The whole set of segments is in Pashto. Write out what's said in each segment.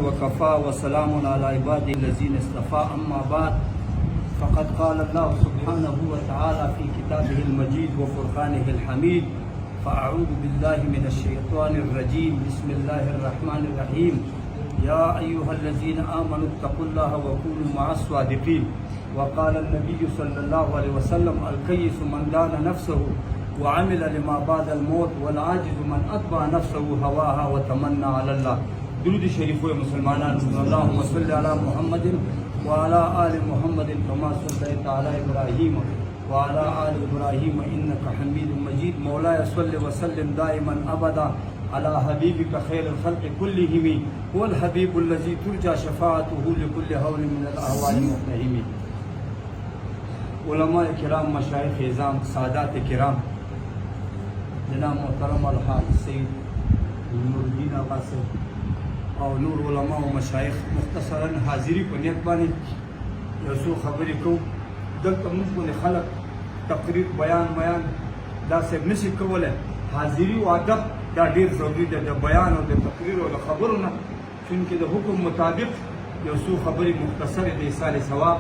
وكفى وسلام على عباده الذين اصطفى أما بعد فقد قال الله سبحانه وتعالى في كتابه المجيد وفرقانه الحميد فأعوذ بالله من الشيطان الرجيم بسم الله الرحمن الرحيم يا أيها الذين آمنوا اتقوا الله وكونوا مع الصادقين وقال النبي صلى الله عليه وسلم الكيس من دان نفسه وعمل لما بعد الموت والعاجز من أتبع نفسه هواها وتمنى على الله. درود شريف مسلمان اللهم صل على محمد وعلى آل محمد كما صليت على إبراهيم وعلى آل إبراهيم إنك حميد مجيد. مولاي صل وسلم دائما أبدا على حبيبك خير الخلق كلهم هو الحبيب الذي ترجى شفاعته لكل هول من الأهوال المقتحم. علماء کرام، مشایخ اعظام، سادات کرام، جناب محترم الحاج سید نور الدین آقا صاحب او نور علماء و مشایخ مختصرا حاضری په نیت باندې یو څو خبرې کوو. دلته موږ باندې خلک تقریر بیان داسې نشي کولی. حاضري او ادب دا ډېر ضروري دی د بیان او د تقریر او د خبرو نه، چونکې د حکم مطابق یو څو خبرې مختصرې د ایصال ثواب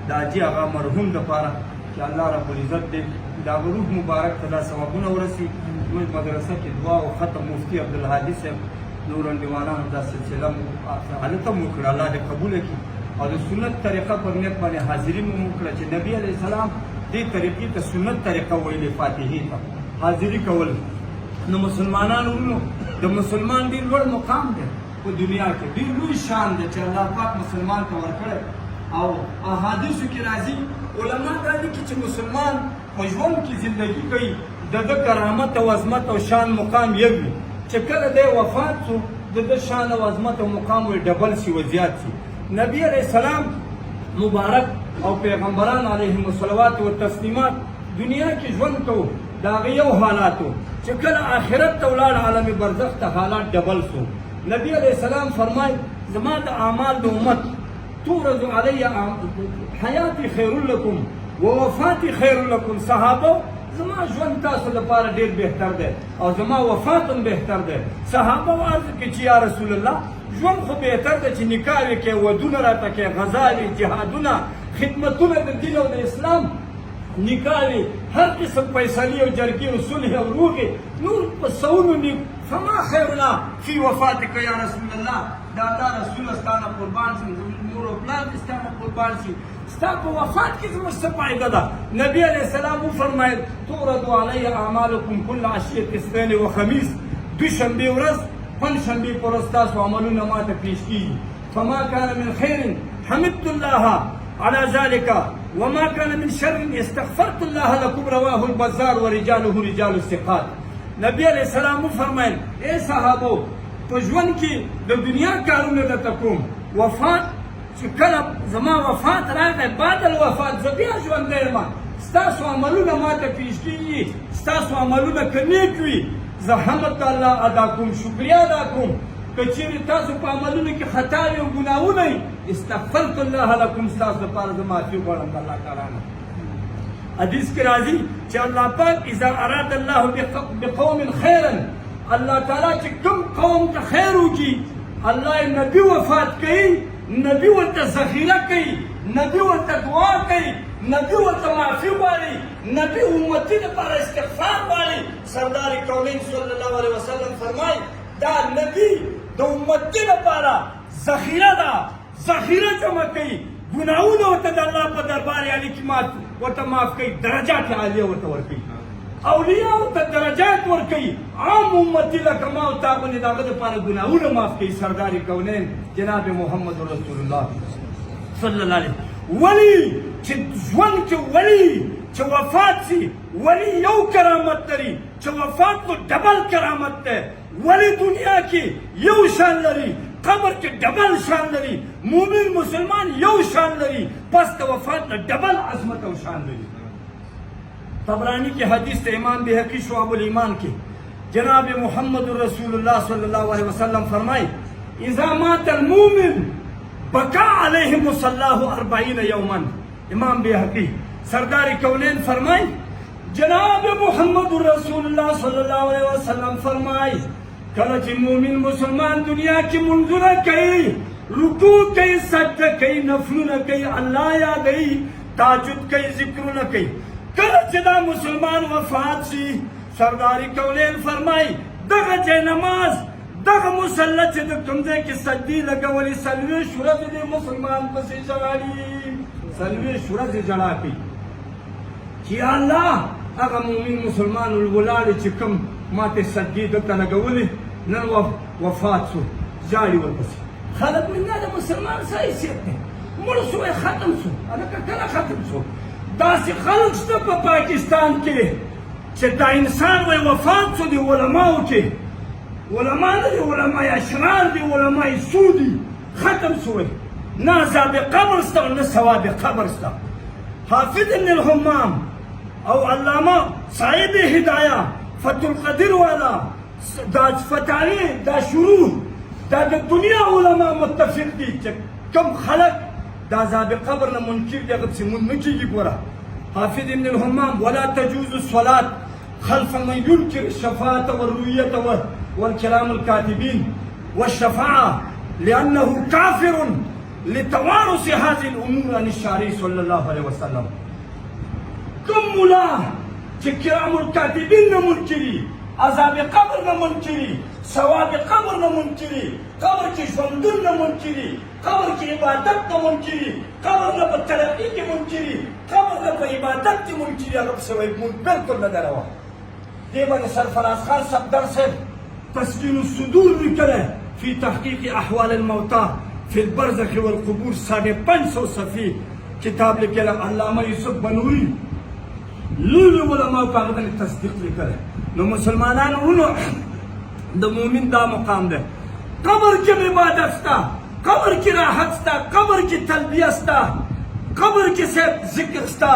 د حاجي هغه مرحوم دپاره چې الله رب العزت دې د هغه روح مبارک ته دا ثوابونه ورسي. زموږ مدرسه کې دعا او ختم مفتي عبدالهادي صاحب نور انډیوالانو دا سلسله هلته مو وکړه، الله دې قبوله کړي. او د سنت طریقه پر نیت باندې حاضري مو وکړه چې نبي علیه السلام دې طریقې ته سنت طریقه ویلې، فاتحې ته حاضري کول. نو مسلمانانو ورونو، د مسلمان ډېر لوړ مقام دی په دنیا کې، ډېر لوی شان دی چې الله پاک مسلمان ته ورکړی. او احادیثو کې راځي، علما دا لیکي چې مسلمان په ژوند کې زندگی کوي د ده کرامت او عظمت او شان مقام یو وي، چې کله دی وفات شو د ده شان او عظمت او مقام وي ډبل شي و زیات شي. نبی علیه السلام مبارک او پیغمبران علیهم الصلوات والتسلیمات دنیا کې ژوند کوو، د هغه یو حالات و چې کله آخرت ته ولاړ عالم برزخ ته حالات ډبل شو. نبی علیه السلام فرمایي زما د اعمال د امت تورد علی حیاتی خیر لکم و وفاتی خیر لکم. صحابه زما ژوند تاسو لپاره ډېر بهتر دی او زما وفات هم بهتر دی. صحابه عرض کړي چې یا رسول الله ژوند خو بهتر دی چې نکاح وکړې، ودونه راته کوې، غزاوې، جهادونه، خدمتونه د دین او د اسلام، نکاح وي، هر قسم فیصلې او جرګې او صلح او روغې نور په سوونو نیک. فما خیرنا فی وفاتک یا رسول الله، دا الله رسول ستا نه قربان شي، مور او پلار ستا نه قربان شي، ستا په وفات کې زموږ څه فایده ده؟ نبی علیه السلام وفرمایل تورد علی اعمالکم کل عشیة اثنین و خمیس، دوشنبې ورځ پنجشنبې په ورځ ستاسو عملونه ماته پیش کېږي. فما کان من خیر حمدت الله على ذلك وما كان من شر استغفرت الله لكم رواه البزار ورجاله رجال الثقات. نبی علیہ السلام فرمایل اے صحابو په ژوند کې د دنیا کارونه درته کوم، وفات چې کله زما وفات راغی بعد الوفات زه بیا ژوندی یم، ستاسو عملونه ماته پیش کېږي، ستاسو عملونه که نیک وي زه حمد د الله ادا کوم، شکریه ادا کوم. که چیرې تاسو په عملونو کې خطاوې او ګناهونه وي استغفرت الله لکم، ستاسو دپاره زه معافي غواړم د الله تعالی نه. حدیث کې راځي چې الله پاک اذا اراد الله بقوم خیرا، الله تعالی چې کوم قوم ته خیر وکړي الله یې نبي وفات کوي، نبي ورته ذخیره کوي، نبي ورته دعا کوي، نبي ورته معافي غواړي، نبي امتي دپاره استغفار غواړي. سردار کونین صلی الله علیه وسلم فرمایي دا نبي د امتي دپاره ذخیره ده، ذخیره جمع کوي، ګناهونه ورته د الله په دربار عالي کې ورته معاف کوي، درجات عالیه ورته ورکوي، اولیاء ورته درجات ورکوي. عام امتي لکه ما او تا باندې د هغه دپاره ګناهونه معاف کوي. سردار کونین جناب محمد رسول الله صلی الله علیه ولی چې ژوند کې ولی چې وفات شي ولی یو کرامت لري، چې وفات کو ډبل کرامت دی. ولی دنیا کې یو شان لري، قبر کې ډبل شان لري، مومن مسلمان یو شان لري، پس د وفات نه ډبل عظمت او شان لري. طبرانی کې حدیث ته امام بهقی شعب الایمان کې جناب محمد رسول الله صلی الله علیه وسلم فرمایي اذا مات المؤمن بکا علیه مصلاه 40 یوما. امام بهقی سردار کونین فرمایي جناب محمد رسول الله صلی الله علیه وسلم فرمایي کله چې مومن مسلمان دنیا کې منځونه کوي، رکوع کوي، سجده کوي، نفلونه کوي، الله یادوي، تهجد کوي، ذکرونه کوي. کله چې دا مسلمان وفات شي، سردار کونین فرمایي دغه جای نماز، دغه مصلی چې د کوم ځای کې سجدې لګولې، 40 ورځې د مسلمان پسې ژړالي، 40 ورځې ژړا کوي چې یا الله هغه مؤمن مسلمان ولاړې چې کوم ماته سجدې دلته لګولې نن وفات شو، ژاړي ورپسې. خلک وایي نه د مسلمان څه حیثیت دی، مړ شو ختم شو. هلکه کله ختم شو؟ داسې خلک شته په پاکستان کې چې دا انسان وایي وفات شو، د علماو کې علما نه دي، علما اشرار دي، علما سو دي، ختم شوی. نه عذاب قبر شته نه ثواب قبر شته. حافظ ابن الحمام او علامه صاحب هدایه فتح القدیر والا دا فتاوی دا شروع دا د دنیا علما متفق دي چې کم خلق دا عذاب قبر نه منکر دي، هغه پسې مونږ نه کېږي. ګوره حافظ ابن الحمام ولا تجوز الصلاة خلف من ينكر الشفاعة والرؤية والكلام الكاتبين والشفاعة لأنه كافر لتوارث هذه الأمور عن الشارع صلى الله عليه وسلم. كم ملا چې کرام الكاتبين نه منکري، عذاب قبر نه منکري، ثواب قبر نه منکري، قبر کې ژوندون نه منکري، قبر کې عبادت نه منکري، قبر نه په ترقي کې منکري، قبر نه په عبادت کې منکري، هغه پسې وایي مونږ بلکل نه دروا. دې باندې سرفراز خان صفدر صاحب تسکین الصدور لیکلی فی تحقیق احوال الموتى فی البرزخ والقبور 550 صفحې کتاب لیکلی. علامه یوسف بنوري لوی علماء په هغه باندې تصدیق لیکلی. نو مسلمانانو ورونو د مؤمن دا مقام دی. قبر کې عبادت شته، قبر کې راحت شته، قبر کې تلبیه شته، قبر کې ذکر شته،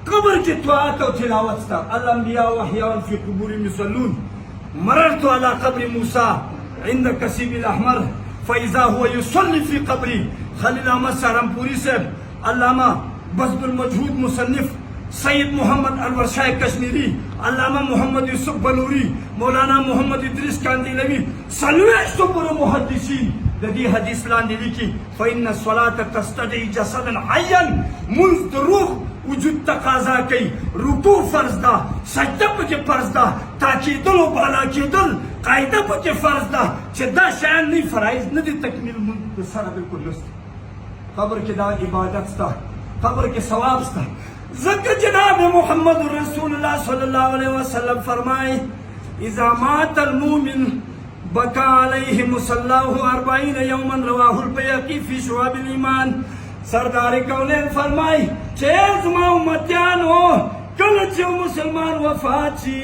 قبر کې طاعت او تلاوت شته. الانبیاء واحیاء فی قبورهم یصلون. مررت على قبر موسى عند كسيب الاحمر فاذا هو يصلي في قبري. خليل احمد سهرنپوری صاحب، علامہ بذل المجهود مصنف سید محمد الورشاہ کشمیری، علامہ محمد یوسف بنوری، مولانا محمد ادریس کاندیلوی، 40 پورے محدثین د دې حدیث لاندې لیکي فإن الصلاة تستدعي جسدا حيا. منځ د روح وجود تقاضا کوي، رکوع فرض ده، سجده پکې فرض ده، تاکیدل او بالا کېدل قاعده پکې فرض ده چې دا شیان نه فرایض نه دي، تکمیل منځ سره بالکل نشته. قبر کې دا عبادت شته، قبر کې ثواب شته. ذکر جناب محمد رسول الله صلی الله علیه وسلم فرمائے اذا مات المؤمن بكى عليه مصلاه 40 يوما رواه البيهقي في شعب الايمان. سردار کونین فرمائی چې زما امتیانو کله چې مسلمان وفات شي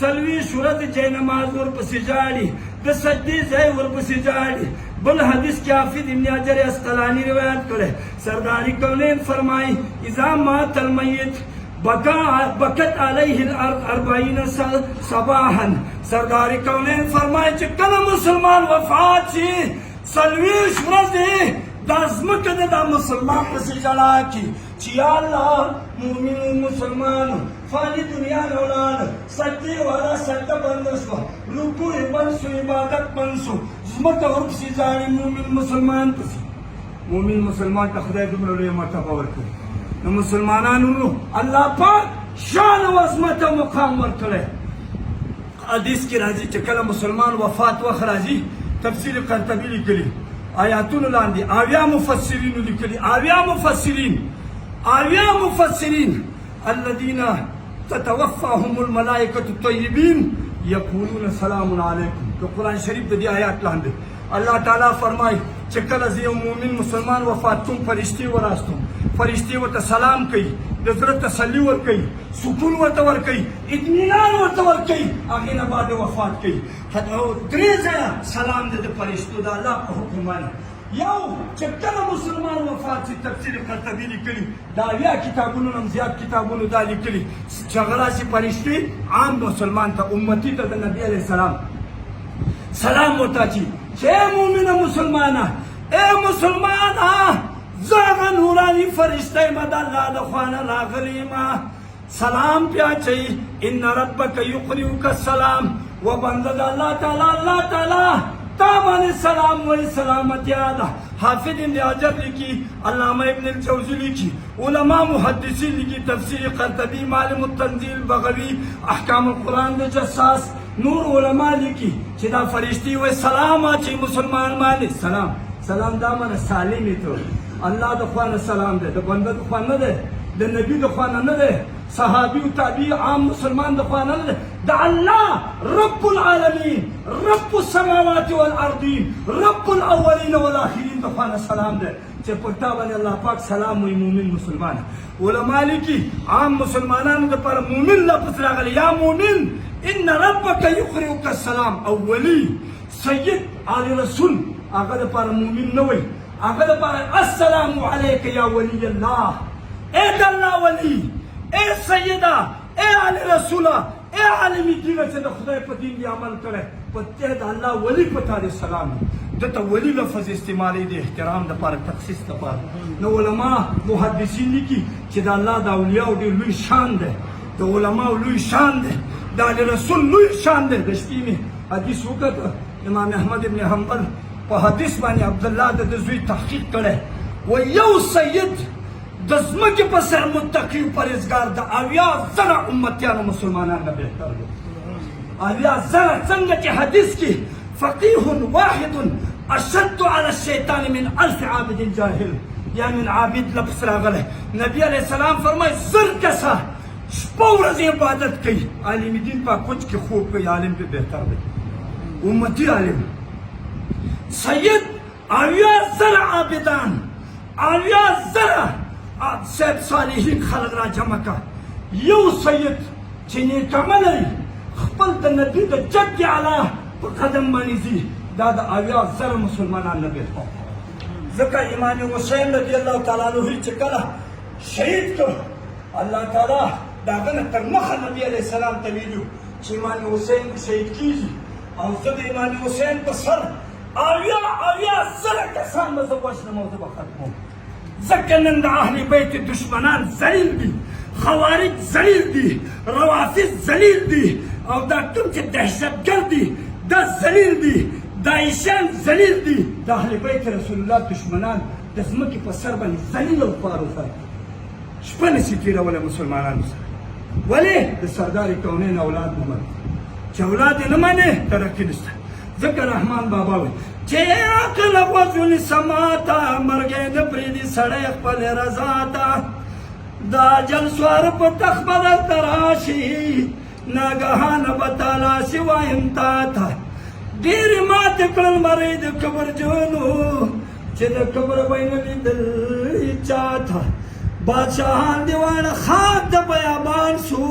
40 ورځې جای نماز ورپسې ژاړي، د سجدې ځای ورپسې ژاړي. بل حدیث کې حافظ ابن حجر اسقلانی روایت کړي. سردار کونین فرمائی اذا مات المیت بکت علیه الارض 40 صباحا. سردار کونین فرمائی چې کله مسلمان وفات شي 40 ورځې دا ځمکه ده دا مسلمان پسې ژړا کړي چې یا الله مؤمن مسلمان فانی دنیا نه ولاړ، سجدې والا سجده بنده شوه، رکوع یې بند شو، عبادت بند شو، ځمکه ورپسې ژاړي مؤمن مسلمان پسې. مؤمن مسلمان ته خدای دومره لویه مرتبه ورکړي. نو مسلمانانو الله پاک شان او عظمت او مقام ورکړی. حدیث کې راځي چې کله مسلمان وفات وخت راځي، تفسیر قرطبي لیکلي آیاتونو لاندې 80 مفسرینو لیکلي، 80 مفسرین الذين تتوفاهم الملائکة الطیبین یقولون سلام علیکم. تو قرآن شریف د دې آیات لاندې الله تعالی فرمایي چې کله زه یو مؤمن مسلمان وفات کوم فرشتې وراستم، فرشتې ورته سلام کوي، د زړه تسلي ورکوي، سکون ورته ورکوي، اطمینان ورته ورکوي، هغې نه بعد وفات کوي. 3 ځایه سلام دی د فرشتو د الله په حکم باندې. یو چې کله مسلمان وفات شي تفسیر قرطبي لیکلي، دا 80 کتابونو نه زیات کتابونو دا لیکلي چې هغه راشي فرشتې عام مسلمان ته، امتي ته د نبي علیه السلام سلام ورته اچي چې ای مؤمنه مسلمانه، ای مسلمانه زه هغه نوراني فرشته یم د الله د خوا نه راغلی یم، سلام پې اچوي. ان ربک یقرئک السلام و بنده د الله تعالی تا باندې سلام وایي سلامتیا ده. حافظ ابن حجر لیکي، علامه ابن الجوزي لیکي، علما محدثین لیکي، تفسیر قرطبي، معالم التنزیل، بغوی، احکام القرآن د جساس، نور علما لیکي چې دا فرشتي وایي سلام اچي مسلمان باندې. سلام دا معنی سالمې ته الله د خوا نه سلام دی، د بنده د خوا نه دی، د نبي د خوا نه دی، صحابي او تابعي عام مسلمان د خوا نه دی، د الله رب العالمین، رب السماوات والارضین، رب الاولین والآخرین د خوا نه سلام دی چې پر تا باندې الله پاک سلام وایي مومن مسلمان. علما لیکي عام مسلمانانو دپاره مومن لفظ راغلی، یا مومن ان ربک یقرئک السلام. او ولی سید علی رسول هغه دپاره مومن نه وایي، هغه دپاره السلام علیک یا ولی الله. اے د الله ولی، اے سیدہ، اے علی رسوله، اے عالم دینه چې د خدای په دین دی عمل کړی، په ته د الله ولی په تا دې سلام. دته ولی لفظ استعمالي د احترام دپاره، تخصیص دپاره. نو علما محدثین لیکي چې د الله د اولیاو ډېر لوی شان دی، د علماو لوی شان دی، د علی رسول لوی شان دی. د شپې مې حدیث وکړه، امام احمد ابن حنبل په حدیث باندې عبدالله د زوی تحقیق کړی و یو سید د ځمکې په سر متقي پرهیزګار د 80,000 امتیانو مسلمانانو نه بهتر دی. 80,000 څنګه چې حدیث کې فقیه واحد اشد علی الشیطان من 1000 عابد جاهل، یا من عابد لفظ راغلی. نبی علیه السلام فرمایي 1000 کسه شپه ورځ عبادت کوي، عالم دین په کوچ کې خوب کوي، عالم پې بهتر دی، امتي عالم. سید 80,000 عابدان، 80,000 سید صالحین خلق را جمع کا. یو سید چې نیک عمل لري، خپل د نبي د جد اعلی په قدم باندې ځي، دا د 80,000 مسلمانان نه بهتر. ځکه امام حسین رضی الله تعالی عنه چې کله شهید کړ، الله تعالی د هغه نه تر مخه نبي علیه السلام ته ویلي چې امام حسین شهید کېږي، او زه د امام حسین په سر 80,000 کسان به زه وژنم او زه به ختموم. ځکه نن د اهل بیت دشمنان ذلیل دي، خوارج ذلیل دي، روافض ذلیل دي، او دا کوم چې دهشتګرد دي دا ذلیل دي، داعشیان ذلیل دي. د اهل بیت رسول الله دشمنان د ځمکې په سر باندې ذلیل او خوار وساتي، شپه نشي تېرولی مسلمانانو سره. ولې؟ د سردار کونین اولاد نه مني، چې اولاد یې نه منې ترقي نشته. ځکه رحمان بابا وایي چې عقل غوږ سما ته، مرګ یې نه پرېږدي سړی خپل رضا ته. دا جل سوار په تخت به درته راشي، ناګهانه به تالاشي وایم تا ته. ډېرې ماتې کړل مرۍ د کبرجنو، چې د کبر به یې نه لیدل چا ته. بادشاهان دې واړه خاک د بیابان شو،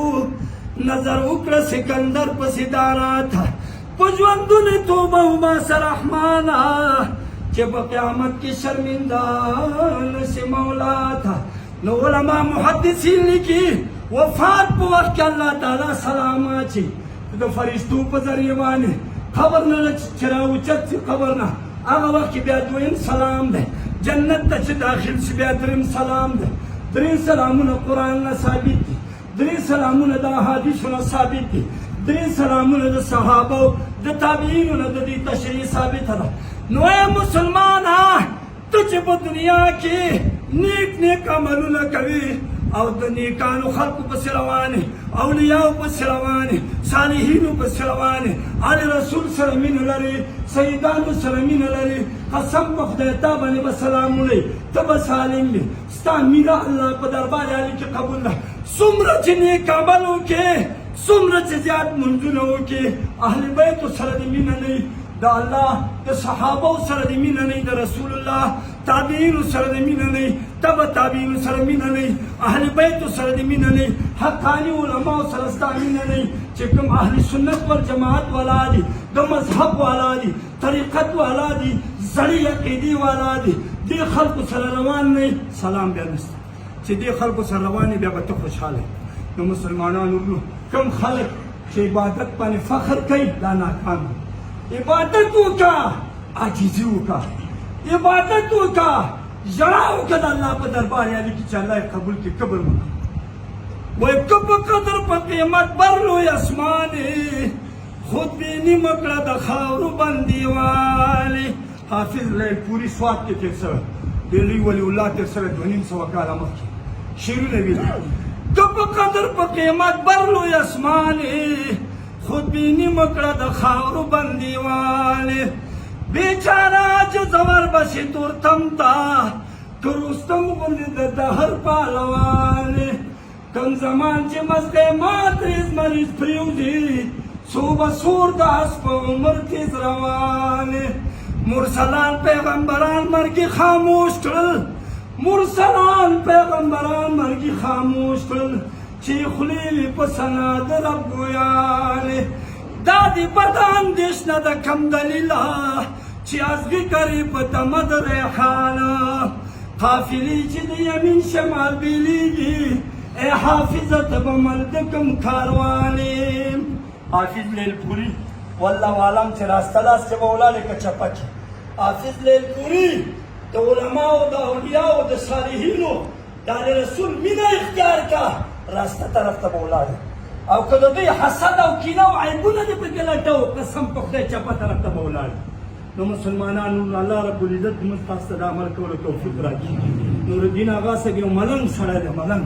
نظر وکړه سکندر پسې دارا ته. په ژوندون توبه وباسه رحمانه، چې په قیامت کې شرمنده نشي مولا ته. نو علما محدثین لیکي وفات په وخت کې الله تعالی سلام اچي د فرشتو په ذریعه باندې، قبر نه چې راوچت شي قبر نه، هغه وخت کې بیا دویم سلام دی. جنت ته چې داخل شي بیا دریم سلام دی. درې سلامونه قرآن نه ثابت دي، درې سلامونه د احادیثو نه ثابت دي، درې سلامونه د صحابو د تابعینو نه د دې تشریح ثابته ده. نو ای مسلمانه، ته چې په دنیا کې نیک عملونه کوي او د نیکانو خلقو پسې روانې، اولیاو پسې روانې، صالحینو پسې روانې، علی رسول سره مینه لري، سیدانو سره مینه لري، قسم په خدای تا باندې به سلام ولی، ته به سالم وي، ستا مینه الله په دربار عالي کې قبول ده. څومره چې نیک عمل وکړې، څومره چې زیات منځونه وکړې، اهل بیتو سره دې مینه نه وي، د الله د صحابو سره دې مینه نه وي، د رسول الله تابعینو سره دې مینه نه وي، تبع تابعینو سره مینه نه وي، اهل بیتو سره دې مینه نه وي، حقاني علماو سره ستا مینه نه وي، چې کوم اهل سنت والجماعت والا دي، د مذهب والا دي، طریقت والا دي، زړې عقیدې والا دي، دې خلکو سره روان نه وي، سلام بیا نشته. چې دې خلکو سره روان بیا به ته خوشحاله. نو مسلمانانو کوم خلک چې عبادت باندې فخر کوي دا ناکام دي. عبادت وکړه، عاجزي وکړه، عبادت وکړه، ژړا وکړه د الله په دربار یعنې کې چې الله یې قبول کړي، کبر مه کوه. وایي که په قدر په قیمت بر لوی اسمان خودبیني مکړه د خاورو بندیوالې. حافظ لیلپوري سوات کې تېر سوی، د لوی ولی الله تېر سوی 250 کاله مخکې شعرونه ویلي. که په قدر په قیمت بر لوی اسمانې، خودبیني مکړه د خاورو بندیوالې. بیچاره عاجز وربشي تورتم ته، که رستم غوندې د دهر پهلوانې. کم زمان چې مست ماتریز مریض پریوزي، صوبه سور د اس په عمر تیز روانې. مرسلان پیغمبران مرګي خاموش کړل، مرسلان پیغمبران مرګي خاموش کړل، چې خولې وي په ثنا د رب ګویانې. دا دې بد اندېښنه ده کم دلیله، چې ازغي کري په تمه د ریحانه. قافلې چې د یمین شمال بیلیږي، ای حافظه ته به مل د کم کاروانې. حافظ لیلپوري والله عالم چې راسته لاس چې به ولاړې که چپه کړي. حافظ لیلپوري د علماو د اولیاو د صالحینو د رسول مینه اختیار کا، راسته طرف ته به ولاړې. او که د دوی حسد او کینه او عیبونه دې پکې لټو، قسم په خدای چپه طرف ته به ولاړې. نو مسلمانانو الله رب العزت موږ تاسو ته د عمل کولو توفیق راکړي. نورالدین اغا صاحب یو ملنګ سړی دی، ملنګ.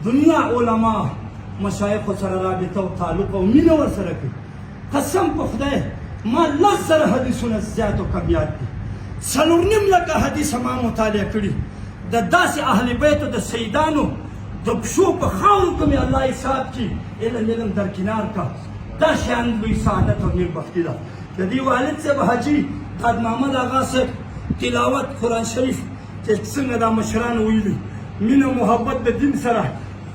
دنیا علما مشایخو سره رابطه او تعلق او مینه ورسره کوي. قسم په خدای ما 10,000 حدیثونه زیات او کم یاد دي. 4.5 لکه حدیث ما مطالعه کړي. د داسې اهل بیتو د سیدانو د پښو په خاورو کې مې الله حساب کړي، علم درکنار کا. دا شیان لوی سعادت او نیکبختي ده. د دې والد صاحب حاجي قاد محمد اغا صاحب تلاوت قرآن شریف چې څنګه دا مشران ویلي، مینه محبت د دین سره.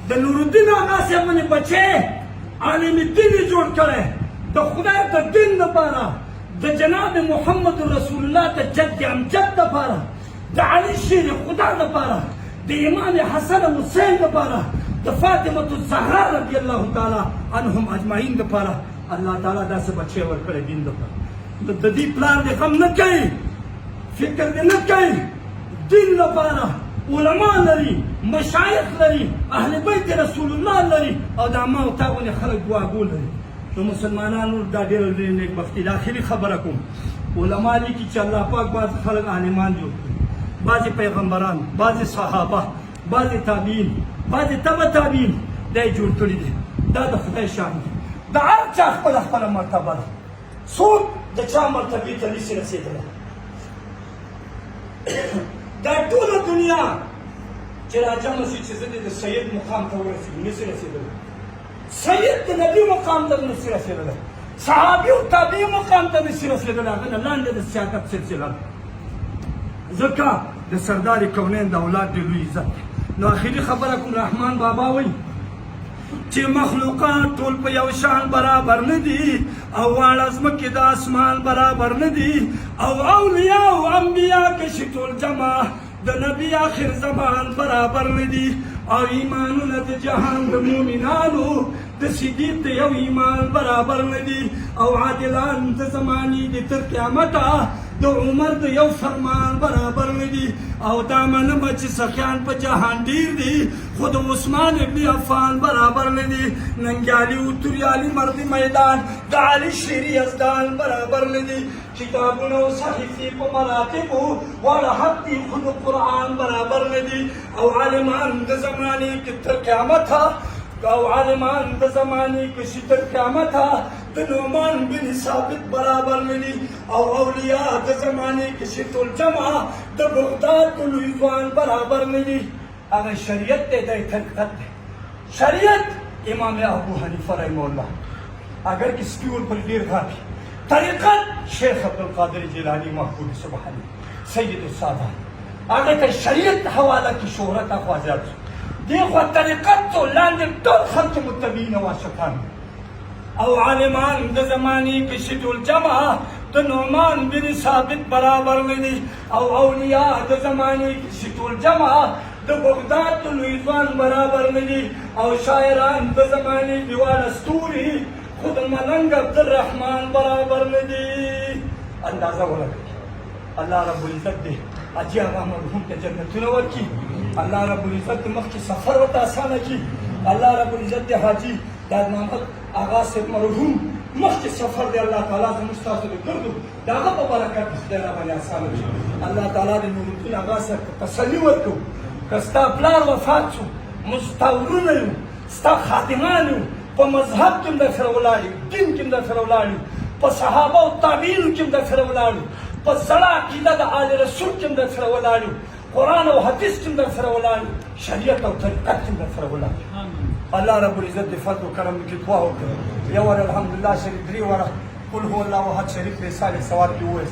د نورالدین اغا صاحب باندې بچی عالم دین یې جوړ کړی، د خدای د دین لپاره، د جناب محمد رسول الله د جد امجد لپاره، د علي شیر خدا لپاره، د امام حسن حسین لپاره، د فاطمه الزهرا رضی الله تعالی عنهم اجمعین لپاره الله تعالی داسې بچی ورکړی دین لپاره. د دې پلار دې غم نه کوي، فکر دې نه کوي، دین لپاره علما لري، مشایخ لري، اهل بیت رسول الله لري، او د ما او تا غوندې خلک دعاګو لري. نو مسلمانانو دا ډېره لویه نیکبختي ده. آخري خبره کوم، علما لیکي چې الله پاک بعض خلک عالمان جوړ کړي، بعضې پیغمبران، بعضې صحابه، بعضې تابعین، بعضې تبع تابعین دا یې جوړ کړي دي. دا د خدای شان دی. د هر چا خپله خپله مرتبه ده. څوک د چا مرتبې ته نشي رسېدلی. دا ټوله دنیا چې راجمع شي چې زه دې د سید مقام ته ورسېږم، نشي رسېدلی. سید د نبي مقام ته نشي رسېدلی، صحابي او تابعي مقام ته نشي رسېدلی. هغه نه لاندې د سیادت سلسله ده. ځکه د سردار کونین د اولاد ډېر لوی عزت. نو آخري خبره کوم، رحمان بابا وایي چې مخلوقات ټول په یو شان برابر نه دي، او واړه ځمکې د اسمان برابر نه دي، او اولیا او انبیا کې شي ټول جمع د نبي آخر زمان برابر نه دي، او ایمانونه د جهان د مؤمنانو د صدیق د یو ایمان برابر نه دي، او عادلان د زمانې د تر قیامته د عمر د یو فرمان برابر نه دي. او دا منمه چې سخیان په جهان ډیر دي، خو د عثمان ابن عفان برابر نه دي. ننګیالي او توریالي مرد میدان د علي شیر یزدان برابر نه دي. کتابونه او صحیفې په مراتبو واړه حق دي، خو د قرآن برابر نه دي. او عالمان د زمانې کې تر قیامته، او عالمان د زمانې کې چې تر قیامته د نعمان بن ثابت برابر نه دي. او اولیا د زمانې کې چې ټول جمع د بغداد د لوی ځوان برابر نه دي. هغه شریعت دی، دا حقیقت دی. شریعت امام ابو حنیفه رحمه الله، اگر کې سپي ورپسې ډېر غاپي. طریقت شیخ عبدالقادر جیلاني محبوب سبحاني سید الساده، هغه ته شریعت حواله کې شهرت اخوازات دی، خو طریقت تو لاندې ټول خلک متبعین او عاشقان. او عالمان د زمانې کې چې ټول جمع د نعمان بن ثابت برابر نه دي. او اولیا د زمانې کې چې ټول جمع د بغداد د لوی ځوان برابر نه دي. او شاعران د زمانې دیوال ستوري خود ملنګ عبدالرحمن برابر نه دي. اندازه ولګوئ، الله رب العزت دې حاجي هغه مرحوم ته جنتونه ورکړي. الله رب العزت دې مخکې سفر ورته اسانه کړي. الله رب العزت دې حاجي داد محمد اغا صاحب مرحوم مخکې سفر دی الله تعالی زموږ ستاسو د ګردو د هغه په برکت خدای راباندې اسانه کړي. الله تعالی د نور الدین اغا صاحب ته تسلي ورکړو که ستا پلار وفات شو موږ ستا ورونه یو ستا خادمان یو په مذهب کې هم درسره ولاړ یو دین کې هم درسره ولاړ یو په صحابه او تابعینو کې هم درسره ولاړ یو په زړه عقیده د آل رسول کې هم درسره ولاړ یو قرآن او حدیث کې هم درسره ولاړ یو شریعت او طریقت کې هم درسره ولاړ یو. الله رب العزت د فضل و کرم کې دعا وکړه. یو ور الحمدلله شریف 3 وره قل هو الله احد شریف رساله ثواب کې وایي.